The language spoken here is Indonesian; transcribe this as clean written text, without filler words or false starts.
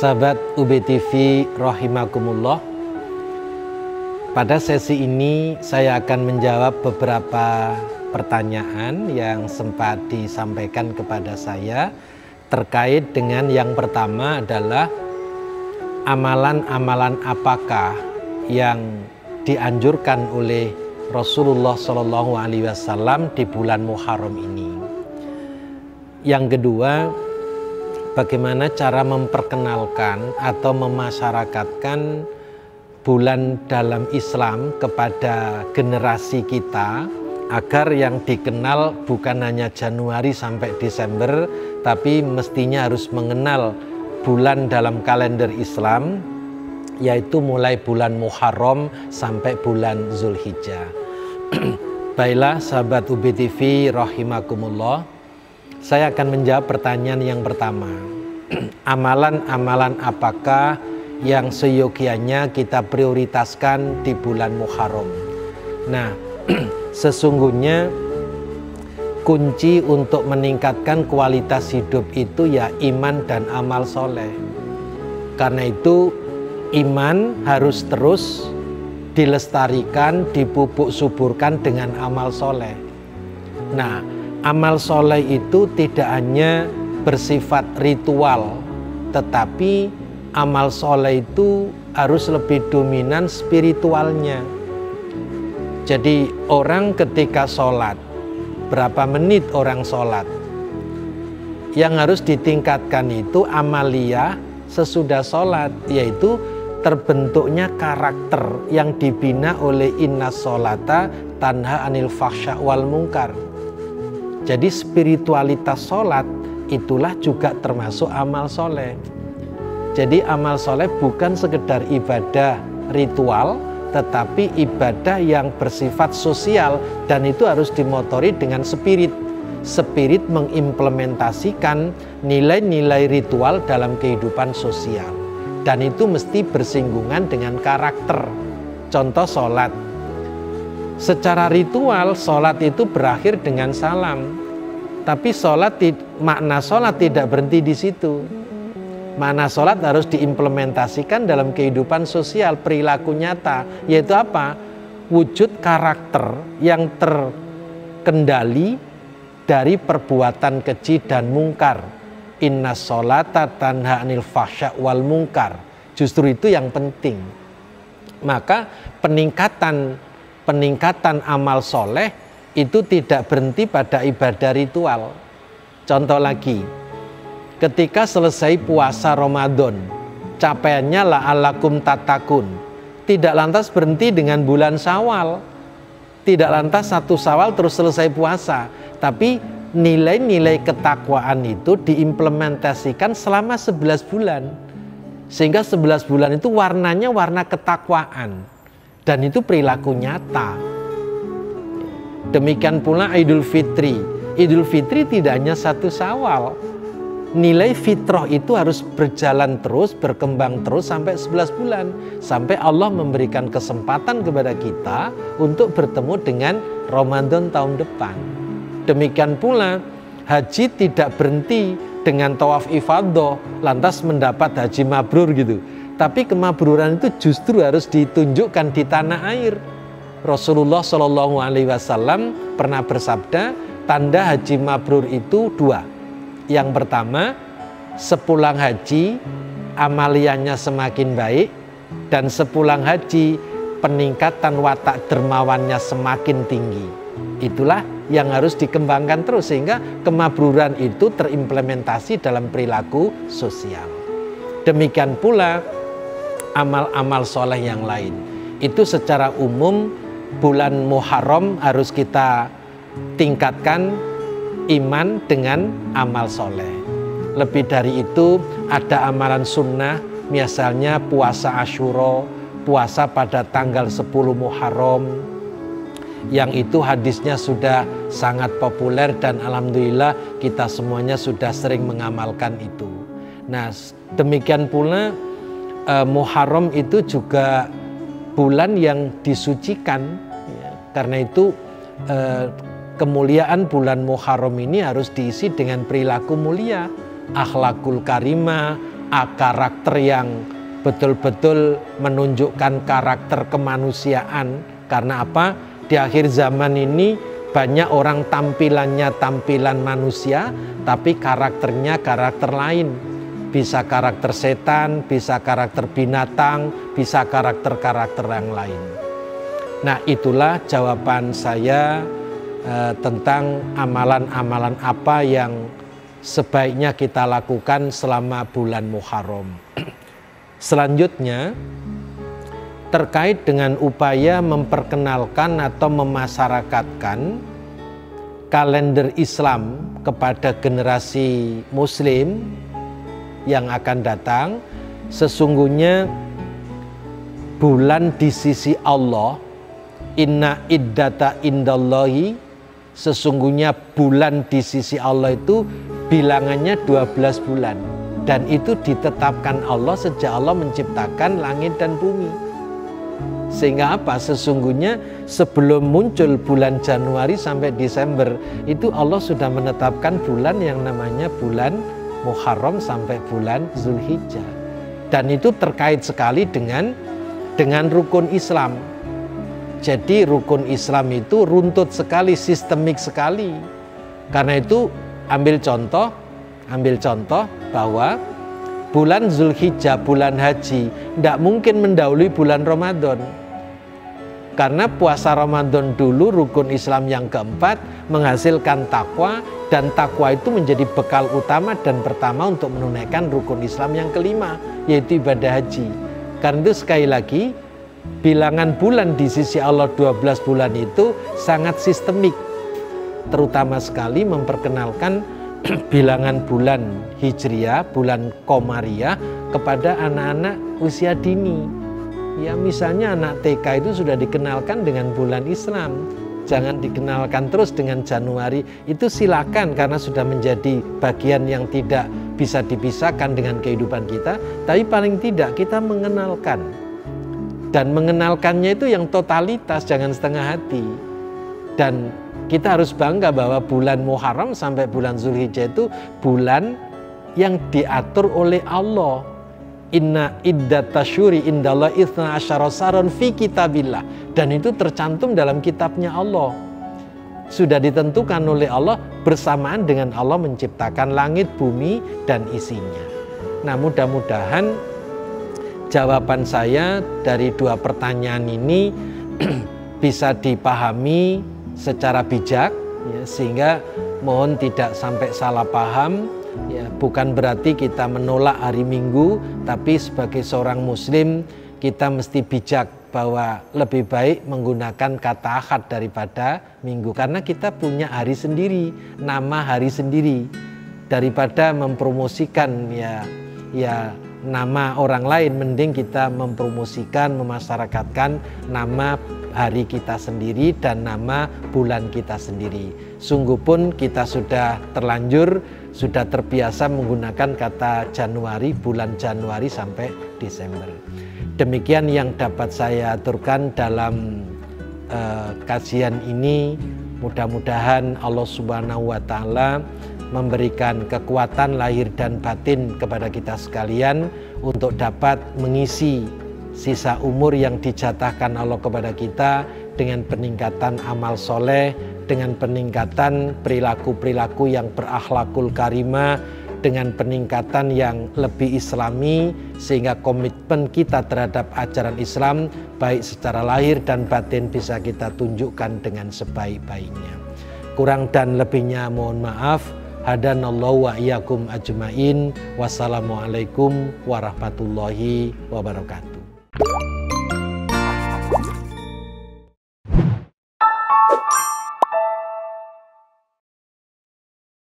Sahabat UBTV rahimakumullah. Pada sesi ini saya akan menjawab beberapa pertanyaan yang sempat disampaikan kepada saya terkait dengan yang pertama adalah amalan-amalan apakah yang dianjurkan oleh Rasulullah SAW di bulan Muharram ini. Yang kedua, bagaimana cara memperkenalkan atau memasyarakatkan bulan dalam Islam kepada generasi kita agar yang dikenal bukan hanya Januari sampai Desember, tapi mestinya harus mengenal bulan dalam kalender Islam, yaitu mulai bulan Muharram sampai bulan Zulhijjah. Baiklah sahabat UBTV rahimakumullah, saya akan menjawab pertanyaan yang pertama. Amalan-amalan apakah yang seyogianya kita prioritaskan di bulan Muharram? Nah, sesungguhnya kunci untuk meningkatkan kualitas hidup itu ya iman dan amal soleh. Karena itu iman harus terus dilestarikan, dipupuk suburkan dengan amal soleh. Nah, amal soleh itu tidak hanya bersifat ritual, tetapi amal soleh itu harus lebih dominan spiritualnya. Jadi orang ketika sholat, berapa menit orang sholat, yang harus ditingkatkan itu amaliyah sesudah sholat, yaitu terbentuknya karakter yang dibina oleh inna sholata tanha anil fahsya wal munkar. Jadi spiritualitas sholat itulah juga termasuk amal soleh. Jadi amal soleh bukan sekedar ibadah ritual, tetapi ibadah yang bersifat sosial, dan itu harus dimotori dengan spirit. Spirit mengimplementasikan nilai-nilai ritual dalam kehidupan sosial, dan itu mesti bersinggungan dengan karakter. Contoh sholat. Secara ritual sholat itu berakhir dengan salam, tapi makna sholat tidak berhenti di situ. Makna sholat harus diimplementasikan dalam kehidupan sosial, perilaku nyata, yaitu apa? Wujud karakter yang terkendali dari perbuatan keji dan mungkar. Inna sholata tanha anil fahsya wal munkar. Justru itu yang penting. Maka peningkatan amal soleh itu tidak berhenti pada ibadah ritual. Contoh lagi, ketika selesai puasa Ramadan, capaiannya la'allakum tattaqun, tidak lantas berhenti dengan bulan Syawal, tidak lantas satu Syawal terus selesai puasa, tapi nilai-nilai ketakwaan itu diimplementasikan selama 11 bulan. Sehingga 11 bulan itu warnanya warna ketakwaan, dan itu perilaku nyata. Demikian pula Idul Fitri. Idul Fitri tidak hanya satu Syawal. Nilai fitrah itu harus berjalan terus, berkembang terus sampai 11 bulan. Sampai Allah memberikan kesempatan kepada kita untuk bertemu dengan Ramadan tahun depan. Demikian pula haji tidak berhenti dengan tawaf ifadah lantas mendapat haji mabrur gitu. Tapi kemabruran itu justru harus ditunjukkan di tanah air. Rasulullah SAW pernah bersabda, tanda haji mabrur itu dua. Yang pertama, sepulang haji amaliannya semakin baik, dan sepulang haji peningkatan watak dermawannya semakin tinggi. Itulah yang harus dikembangkan terus sehingga kemabruran itu terimplementasi dalam perilaku sosial. Demikian pula amal-amal soleh yang lain. Itu secara umum bulan Muharram harus kita tingkatkan iman dengan amal soleh. Lebih dari itu ada amalan sunnah, misalnya puasa Asyura, puasa pada tanggal 10 Muharram, yang itu hadisnya sudah sangat populer dan alhamdulillah kita semuanya sudah sering mengamalkan itu. Nah, demikian pula Muharram itu juga bulan yang disucikan, ya. Karena itu kemuliaan bulan Muharram ini harus diisi dengan perilaku mulia, akhlakul karimah, karakter yang betul-betul menunjukkan karakter kemanusiaan. Karena apa? Di akhir zaman ini banyak orang tampilannya tampilan manusia, tapi karakternya karakter lain. Bisa karakter setan, bisa karakter binatang, bisa karakter-karakter yang lain. Nah, itulah jawaban saya tentang amalan-amalan apa yang sebaiknya kita lakukan selama bulan Muharram. Selanjutnya, terkait dengan upaya memperkenalkan atau memasyarakatkan kalender Islam kepada generasi Muslim yang akan datang, sesungguhnya bulan di sisi Allah, inna iddata indallahi, sesungguhnya bulan di sisi Allah itu bilangannya 12 bulan. Dan itu ditetapkan Allah sejak Allah menciptakan langit dan bumi. Sehingga apa? Sesungguhnya sebelum muncul bulan Januari sampai Desember, itu Allah sudah menetapkan bulan yang namanya bulan Muharram sampai bulan Zulhijjah. Dan itu terkait sekali dengan rukun Islam. Jadi rukun Islam itu runtut sekali, sistemik sekali. Karena itu ambil contoh bahwa bulan Zulhijjah, bulan haji, tidak mungkin mendahului bulan Ramadan. Karena puasa Ramadan dulu rukun Islam yang keempat menghasilkan takwa, dan takwa itu menjadi bekal utama dan pertama untuk menunaikan rukun Islam yang kelima, yaitu ibadah haji. Karena itu sekali lagi, bilangan bulan di sisi Allah 12 bulan itu sangat sistemik, terutama sekali memperkenalkan bilangan bulan Hijriah, bulan Qamariyah kepada anak-anak usia dini. Ya, misalnya anak TK itu sudah dikenalkan dengan bulan Islam. Jangan dikenalkan terus dengan Januari. Itu silakan, karena sudah menjadi bagian yang tidak bisa dipisahkan dengan kehidupan kita. Tapi paling tidak kita mengenalkan. Dan mengenalkannya itu yang totalitas, jangan setengah hati. Dan kita harus bangga bahwa bulan Muharram sampai bulan Zulhijjah itu bulan yang diatur oleh Allah. Inna iddatasyuri indallah itsna asyara saron fi kitabillah. Dan itu tercantum dalam kitabnya Allah. Sudah ditentukan oleh Allah bersamaan dengan Allah menciptakan langit, bumi, dan isinya. Nah, mudah-mudahan jawaban saya dari dua pertanyaan ini bisa dipahami secara bijak, ya, sehingga mohon tidak sampai salah paham. Ya, bukan berarti kita menolak hari Minggu, tapi sebagai seorang Muslim kita mesti bijak bahwa lebih baik menggunakan kata Ahad daripada Minggu, karena kita punya hari sendiri, nama hari sendiri, daripada mempromosikan ya nama orang lain. Mending kita mempromosikan, memasyarakatkan nama hari kita sendiri dan nama bulan kita sendiri. Sungguh pun kita sudah terlanjur, sudah terbiasa menggunakan kata Januari, bulan Januari sampai Desember. Demikian yang dapat saya aturkan dalam kajian ini. Mudah-mudahan Allah Subhanahu wa Ta'ala memberikan kekuatan lahir dan batin kepada kita sekalian untuk dapat mengisi sisa umur yang dijatahkan Allah kepada kita dengan peningkatan amal soleh, dengan peningkatan perilaku-perilaku yang berakhlakul karimah, dengan peningkatan yang lebih islami, sehingga komitmen kita terhadap ajaran Islam baik secara lahir dan batin bisa kita tunjukkan dengan sebaik-baiknya. Kurang dan lebihnya mohon maaf. Hadanallahu wa iyyakum ajmain. Wassalamualaikum warahmatullahi wabarakatuh.